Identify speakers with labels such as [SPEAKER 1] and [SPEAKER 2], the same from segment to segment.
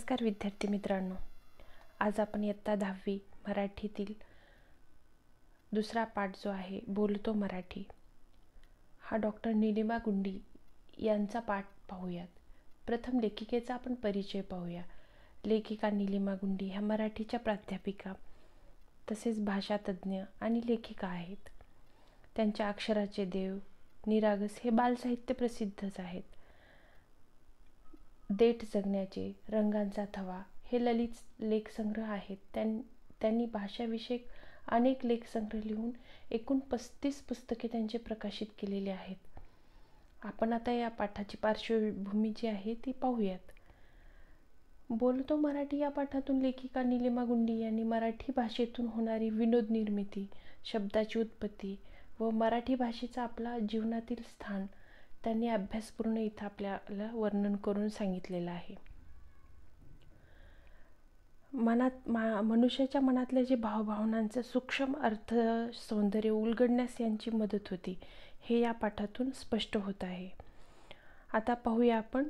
[SPEAKER 1] नमस्कार विद्यार्थी मित्रांनो, आज आपण इयत्ता 10वी मराठीतील दुसरा पाठ जो आहे बोलतो मराठी हा डॉक्टर नीलिमा गुंडी यांचा पाठ पाहूयात. प्रथम लेखिकेचा आपण परिचय पाहूया. लेखिका नीलिमा गुंडी ह्या मराठीच्या प्राध्यापिका तसेच भाषातज्ञ आणि लेखिका आहेत. त्यांच्या अक्षराचे देव, निरागस हे बालसाहित्य प्रसिद्धच आहेत. देठ जगण्याचे, रंगांचा थवा हे ललित लेखसंग्रह आहेत. त्यांनी भाषाविषयक अनेक लेखसंग्रह लिहून एकूण 35 पुस्तके त्यांचे प्रकाशित केलेली आहेत. आपण आता या पाठाची पार्श्वभूमी जी आहे ती पाहूयात. बोलतो मराठी या पाठातून लेखिका नीलिमा गुंडी यांनी मराठी भाषेतून होणारी विनोद निर्मिती, शब्दाची उत्पत्ती व मराठी भाषेचा आपला जीवनातील स्थान त्यांनी अभ्यासपूर्ण इथं आपल्याला वर्णन करून सांगितलेलं आहे. मनुष्याच्या मनातल्या जे भावभावनांचं सूक्ष्म अर्थ सौंदर्य उलगडण्यास यांची मदत होती हे या पाठातून स्पष्ट होत आहे. आता पाहूया आपण.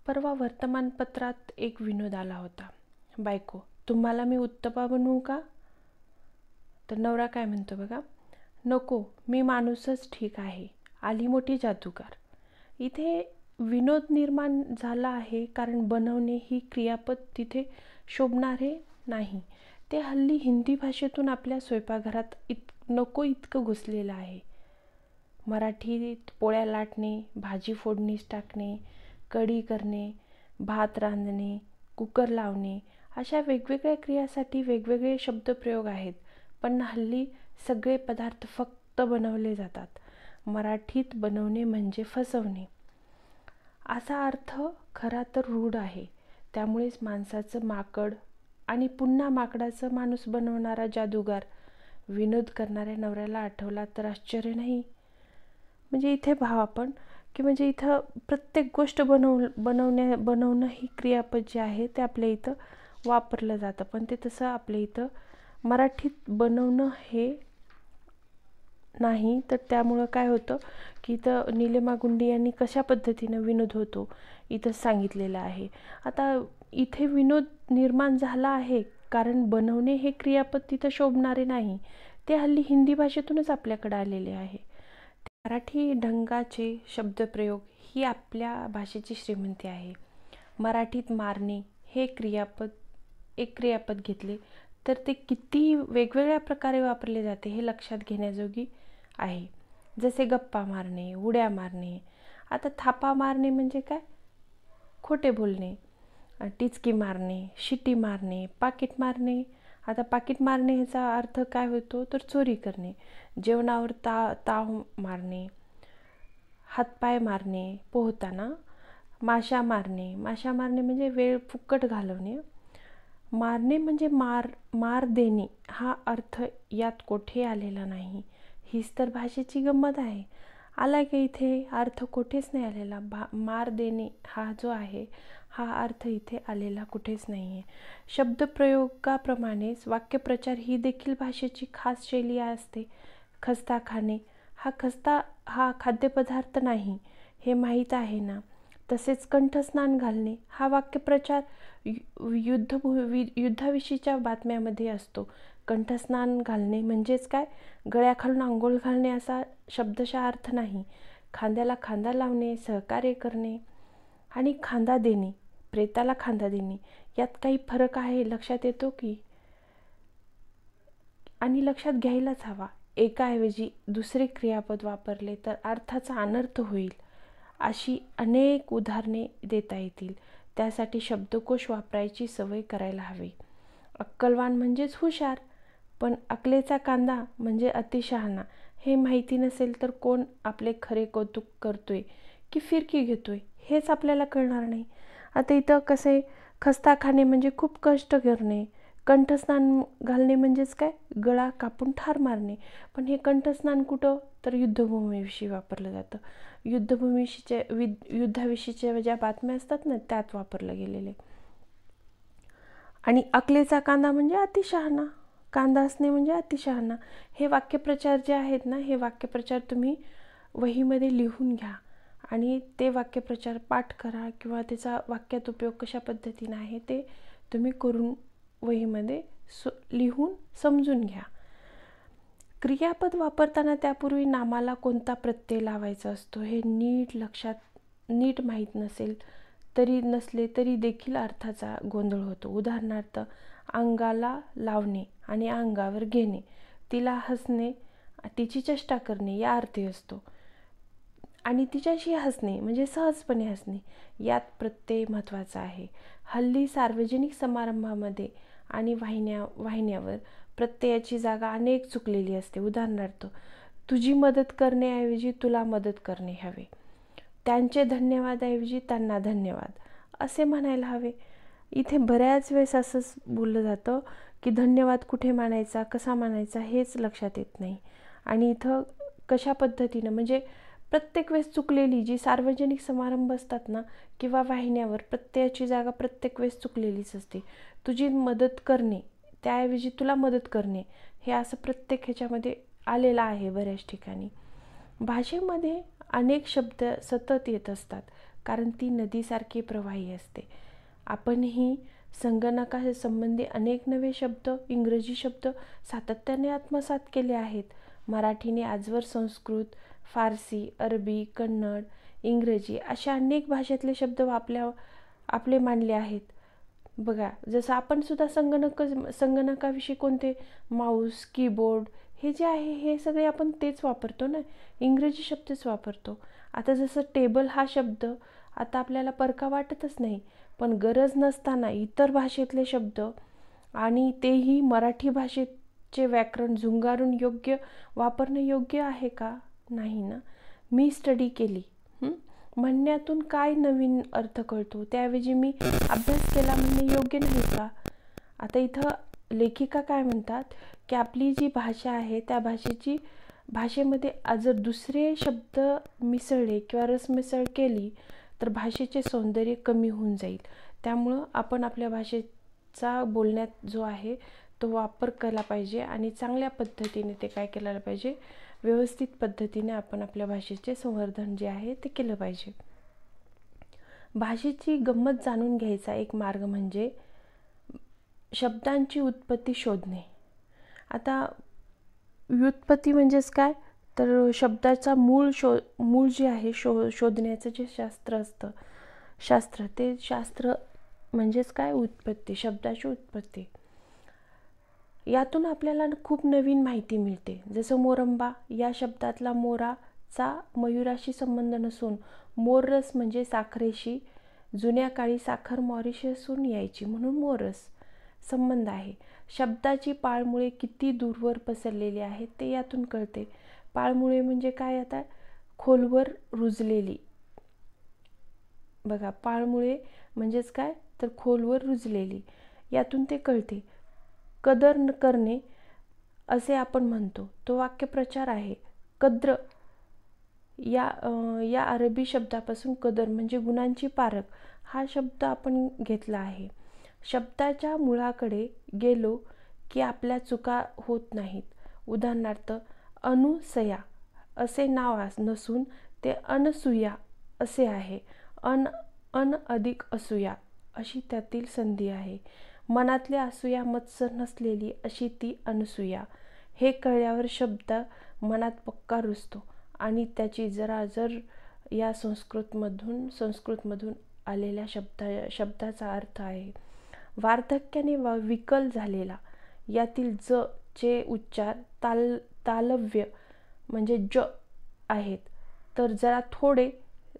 [SPEAKER 1] परवा वर्तमानपत्रात एक विनोद आला होता. बायको, तुम्हाला मी उत्तपा बनवू का? तर नवरा काय म्हणतो बघा, नको, मी माणूसच ठीक आहे. आली मोठी जादूगार. इथे विनोद निर्माण झाला आहे कारण बनवणे ही क्रियापद तिथे शोभणारे नाही. ते हल्ली हिंदी भाषेतून आपल्या स्वयंपाकघरात नको इतकं घुसलेलं आहे. मराठीत पोळ्या लाटणे, भाजी फोडणीस टाकणे, कढी करणे, भात रांधणे, कुकर लावणे अशा वेगवेगळ्या क्रियासाठी वेगवेगळे शब्दप्रयोग आहेत. पण हल्ली सगळे पदार्थ फक्त बनवले जातात. मराठीत बनवणे म्हणजे फसवणे असा अर्थ खरा तर रूढ आहे. त्यामुळेच माणसाचं माकड आणि पुन्हा माकडाचं माणूस बनवणारा जादूगार विनोद करणाऱ्या नवऱ्याला आठवला तर आश्चर्य नाही. म्हणजे इथे भाव आपण की म्हणजे इथं प्रत्येक गोष्ट बनवणं ही क्रियापद जे आहे ते आपल्या इथं वापरलं जातं. पण ते तसं आपल्या इथं मराठीत बनवणं हे नाही. तर त्यामुळं काय होतं की इथं नीलिमा गुंडी यांनी कशा पद्धतीनं विनोद होतो इथं सांगितलेलं आहे. आता इथे विनोद निर्माण झाला आहे कारण बनवणे हे क्रियापद तिथं शोभणारे नाही. ते हल्ली हिंदी भाषेतूनच आपल्याकडे आलेले आहे. मराठी ढंगाचे शब्दप्रयोग ही आपल्या भाषेची श्रीमंती आहे. मराठीत मारणे हे एक क्रियापद घेतले तर ते किती वेगवेगळ्या प्रकारे वापरले जाते हे लक्षात घेण्याजोगी आहे. जसे गप्पा मारणे, उड्या मारणे. आता थापा मारणे म्हणजे काय? खोटे बोलणे. टिचकी मारणे, शिटी मारणे, पाकिट मारणे. आता पाकिट मारणे ह्याचा अर्थ काय होतो तर चोरी करणे. जेवणावर ताव मारणे, हातपाय मारणे पोहताना. माशा मारणे म्हणजे वेळ फुकट घालवणे. मारणे म्हणजे मार देणे हा अर्थ यात कोठे आलेला नाही. हीच तर भाषेची गंमत आहे. आला की इथे अर्थ कुठेच नाही आलेला. मार देणे हा जो आहे हा अर्थ इथे आलेला कुठेच नाही आहे. शब्दप्रयोगाप्रमाणेच वाक्यप्रचार ही देखील भाषेची खास शैली असते. खस्ता खाणे हा खाद्यपदार्थ नाही हे माहीत आहे ना. तसेच कंठस्नान घालणे हा वाक्यप्रचार युद्धाविषयीच्या बातम्यामध्ये असतो. कंठस्नान घालणे म्हणजेच काय? गळ्याखालून अंघोळ घालणे असा शब्दशः अर्थ नाही. खांद्याला खांदा लावणे, सहकार्य करणे आणि खांदा देणे, प्रेताला खांदा देणे यात काही फरक आहे लक्षात येतो की? आणि लक्षात घ्यायलाच हवा. एकाऐवजी दुसरे क्रियापद वापरले तर अर्थाचा अनर्थ होईल. अशी अनेक उदाहरणे देता येतील. त्यासाठी शब्दकोश वापरायची सवय करायला हवी. अक्कलवान म्हणजेच हुशार, पण अकलेचा कांदा म्हणजे अतिशहाणा हे माहिती नसेल तर कोण आपले खरे कौतुक करतोय की फिरकी घेतोय हेच आपल्याला कळणार नाही. आता इथं कसे खस्ता खाणे म्हणजे खूप कष्ट करणे. कंठस्नान घालणे म्हणजेच काय? गळा कापून ठार मारणे. पण हे कंठस्नान कुठं तर युद्धभूमीविषयी वापरलं जातं. युद्धाविषयीच्या ज्या बातम्या असतात ना त्यात वापरलं गेलेले. आणि अकलेचा कांदा म्हणजे अतिशहाणा, कांदा असणे म्हणजे अतिशहाणा. हे वाक्यप्रचार जे आहेत ना हे वाक्यप्रचार तुम्ही वहीमध्ये लिहून घ्या आणि ते वाक्यप्रचार पाठ करा किंवा त्याचा वाक्यात उपयोग कशा पद्धतीने आहे ते तुम्ही करून वहीमध्ये लिहून समजून घ्या. क्रियापद वापरताना त्यापूर्वी नामाला कोणता प्रत्यय लावायचा असतो हे नीट माहीत नसले तरी देखील अर्थाचा गोंधळ होतो. उदाहरणार्थ, अंगाला लावणे आणि अंगावर घेणे, तिला हसणे, तिची चेष्टा करणे या अर्थी असतो. आणि तिच्याशी हसणे म्हणजे सहजपणे हसणे, यात प्रत्यय महत्त्वाचा आहे. हल्ली सार्वजनिक समारंभामध्ये आणि वाहिन्यावर प्रत्ययाची जागा अनेक चुकलेली असते. उदाहरणार्थ, तुझी मदत करण्याऐवजी तुला मदत करणे हवे, त्यांचे धन्यवादाऐवजी त्यांना धन्यवाद असे म्हणायला हवे. इथे बऱ्याच वेळेस असंच बोललं जातं की धन्यवाद कुठे मानायचा, कसा मानायचा हेच लक्षात येत नाही. आणि इथं कशा पद्धतीनं म्हणजे प्रत्येक वेळेस चुकलेली जी सार्वजनिक समारंभ असतात ना किंवा वाहिन्यावर प्रत्ययाची जागा प्रत्येक वेळेस चुकलेलीच असते. तुझी मदत करणे त्याऐवजी तुला मदत करणे हे असं प्रत्येक ह्याच्यामध्ये आलेलं आहे बऱ्याच ठिकाणी. भाषेमध्ये अनेक शब्द सतत येत असतात कारण ती नदीसारखी प्रवाही असते. आपणही संगणकासंबंधी अनेक नवे शब्द, इंग्रजी शब्द सातत्याने आत्मसात केले आहेत. मराठीने आजवर संस्कृत, फारसी, अरबी, कन्नड, इंग्रजी अशा अनेक भाषेतले शब्द आपले मानले आहेत. बघा, जसं आपण सुद्धा संगणकाविषयी कोणते माऊस, कीबोर्ड हे जे आहे हे सगळे आपण तेच वापरतो ना, इंग्रजी शब्दच वापरतो. आता जसं टेबल हा शब्द आता आपल्याला परका वाटतच नाही, पण गरज नसताना इतर भाषेतले शब्द आणि तेही मराठी भाषेचे व्याकरण झुंगारून वापरणं योग्य आहे का? नाही ना. मी स्टडी केली म्हणण्यातून काय नवीन अर्थ कळतो, त्याऐवजी मी अभ्यास केला म्हणणे योग्य नाही का? आता इथं लेखिका काय म्हणतात की आपली जी भाषा आहे त्या भाषेमध्ये जर दुसरे शब्द मिसळले किंवा रसमिसळ केली तर भाषेचे सौंदर्य कमी होऊन जाईल. त्यामुळं आपण आपल्या भाषेचा बोलण्यात जो आहे तो वापर केला पाहिजे आणि चांगल्या पद्धतीने ते काय केलं पाहिजे, व्यवस्थित पद्धतीने आपण आपल्या भाषेचे संवर्धन जे आहे ते केलं पाहिजे. भाषेची गंमत जाणून घ्यायचा एक मार्ग म्हणजे शब्दांची उत्पत्ती शोधणे. आता व्युत्पत्ती म्हणजेच काय, तर शब्दाचा मूळ जे आहे शोधण्याचं जे शास्त्र म्हणजेच काय, उत्पत्ती, शब्दाची उत्पत्ती. यातून आपल्याला खूप नवीन माहिती मिळते. जसं मोरंबा या शब्दातला मोराचा मयुराशी संबंध नसून मोररस म्हणजे साखरेशी, जुन्या काळी साखर मॉरिशसहून यायची म्हणून मोररस संबंध आहे. शब्दाची पाळमुळे किती दूरवर पसरलेली आहेत ते यातून कळते. पाळमुळे म्हणजे काय, आता खोलवर रुजलेली. बघा, पाळमुळे म्हणजेच काय, तर खोलवर रुजलेली, यातून ते कळते. कदर करणे असे आपण म्हणतो, तो वाक्यप्रचार आहे. कद्र या अरबी शब्दापासून कदर म्हणजे गुणांची पारख हा शब्द आपण घेतला आहे. शब्दाच्या मुळाकडे गेलो की आपल्या चुका होत नाहीत. उदाहरणार्थ, अनुसया असे नाव नसून ते अनसूया असे आहे. अन अधिक असूया अशी त्यातील संधी आहे. मनातले असूया मत्सर नसलेली अशी ती अनसूया. हे कळल्यावर शब्द मनात पक्का रुजतो आणि त्याची जर या संस्कृतमधून आलेल्या शब्दाचा अर्थ आहे. वार्धक्याने विकल झालेला यातील ज चे उच्चार तालव्य म्हणजे ज आहेत, तर जरा थोडे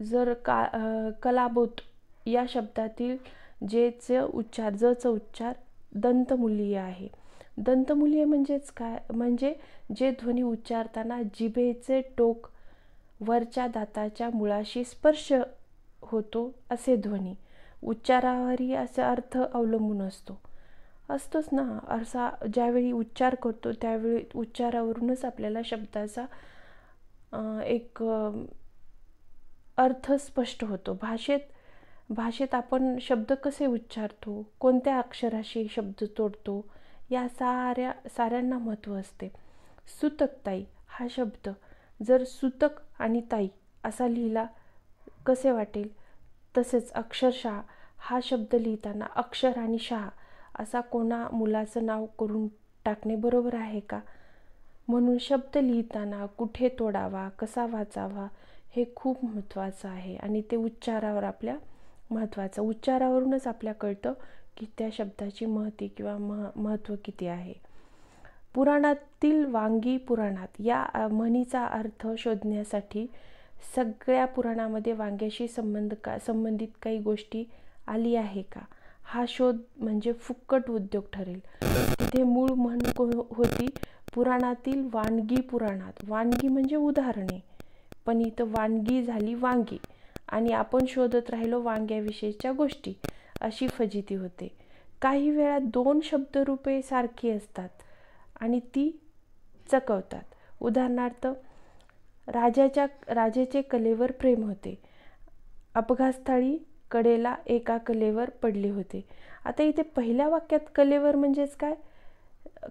[SPEAKER 1] जर कलाबोत या शब्दातील जचा उच्चार दंतमूलीय आहे. दंतमूलीय म्हणजेच काय, म्हणजे जे ध्वनी उच्चारताना जिभेचे टोक वरच्या दाताच्या मुळाशी स्पर्श होतो असे ध्वनी. उच्चारावरही असा अर्थ अवलंबून असतोच ना. असा ज्यावेळी उच्चार करतो त्यावेळी उच्चारावरूनच आपल्याला शब्दाचा एक अर्थ स्पष्ट होतो. भाषेत आपण शब्द कसे उच्चारतो, कोणत्या अक्षराशी शब्द तोडतो या साऱ्यांना महत्त्व असते. सूतकताई हा शब्द जर सूतक आणि ताई असा लिहिला कसे वाटेल. तसेच अक्षरशः हा शब्द लिहिताना अक्षर आणि शाह असा कोणा मुलाचं नाव करून टाकणे बरोबर आहे का? म्हणून शब्द लिहिताना कुठे तोडावा, कसा वाचावा हे खूप महत्त्वाचं आहे. आणि ते उच्चारावर आपल्या महत्त्वाचं, उच्चारावरूनच आपल्याला कळतं की त्या शब्दाची महती किंवा महत्त्व किती आहे. पुराणातील वांगी पुराणात या म्हणीचा अर्थ शोधण्यासाठी सगळ्या पुराणामध्ये वांग्याशी संबंधित काही गोष्टी आली आहे का, हा शोध म्हणजे फुक्कट उद्योग ठरेल. तिथे मूळ म्हण होती पुराणातील वानगी पुराणात. वानगी म्हणजे उदाहरणे, पण इथं वानगी झाली वांगी आणि आपण शोधत राहिलो वांग्याविषयीच्या गोष्टी, अशी फजिती होते. काही वेळा दोन शब्दरूपे सारखी असतात आणि ती चकवतात. उदाहरणार्थ, राजाचे कलेवर प्रेम होते. अपघातस्थळी कडेला एका कलेवर पडले होते. आता इथे पहिल्या वाक्यात कलेवर म्हणजेच काय?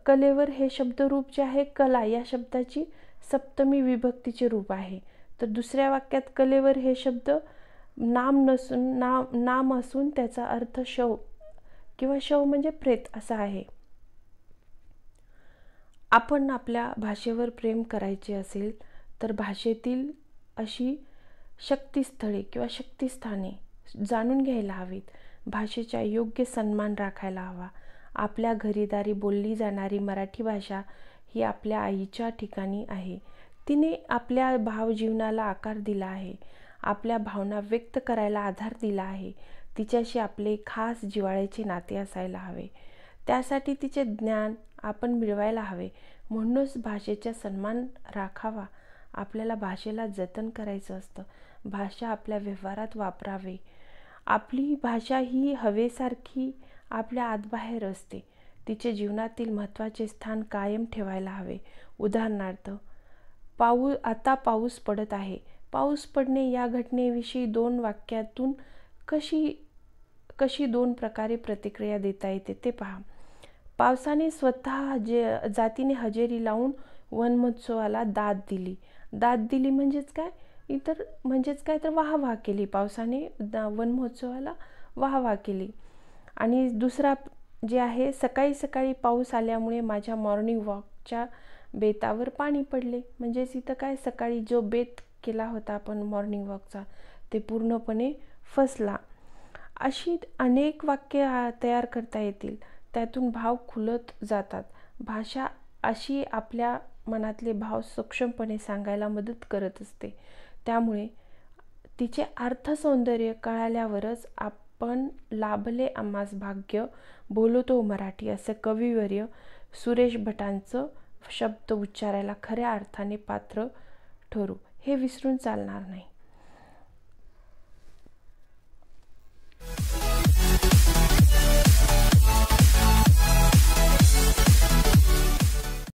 [SPEAKER 1] कलेवर हे शब्दरूप जे आहे कला या शब्दाची सप्तमी विभक्तीचे रूप आहे. तर दुसऱ्या वाक्यात कलेवर हे शब्द नाम असून त्याचा अर्थ शव किंवा शव म्हणजे प्रेत असा आहे. आपण आपल्या भाषेवर प्रेम करायचे असेल तर भाषेतील अशी शक्तिस्थळे किंवा शक्तिस्थाने जाणून घ्यायला हवीत. भाषेचा योग्य सन्मान राखायला हवा. आपल्या घरीदारी बोलली जाणारी मराठी भाषा ही आपल्या आईच्या ठिकाणी आहे. तिने आपल्या भावजीवनाला आकार दिला आहे. आपल्या भावना व्यक्त करायला आधार दिला आहे. तिच्याशी आपले खास जिव्हाळ्याचे नाते असायला हवे. त्यासाठी तिचे ज्ञान आपण मिळवायला हवे. म्हणूनच भाषेचा सन्मान राखावा. आपल्याला भाषेला जतन करायचं असतं. भाषा आपल्या व्यवहारात वापरावे. आपली भाषा ही हवेसारखी आपल्या आतबाहेर असते. तिचे जीवनातील महत्त्वाचे स्थान कायम ठेवायला हवे. उदाहरणार्थ, आता पाऊस पडत आहे. पाऊस पडणे या घटनेविषयी दोन वाक्यातून कशी दोन प्रकारे प्रतिक्रिया देता येते ते पहा. पावसाने स्वतः जातीने हजेरी लावून वनमहोत्सवाला दाद दिली. दाद दिली म्हणजेच काय? तर वाहवा केली. पावसाने वनमहोत्सवाला वाहवा केली. आणि दुसरा जे आहे, सकाळी सकाळी पाऊस आल्यामुळे माझ्या मॉर्निंग वॉकच्या बेतावर पाणी पडले. म्हणजेच इथं काय, सकाळी जो बेत केला होता आपण मॉर्निंग वॉकचा ते पूर्णपणे फसला. अशी अनेक वाक्य तयार करता येतील. त्यातून भाव खुलत जातात. भाषा अशी आपल्या मनातले भाव सक्षमपणे सांगायला मदत करत असते. त्यामुळे तिचे अर्थसौंदर्य कळाल्यावरच आपण लाभले आम्हास भाग्य, बोलतो मराठी असं कविवर्य सुरेश भटांचं शब्द उच्चारायला खऱ्या अर्थाने पात्र ठरू. हे विसरून चालणार नाही.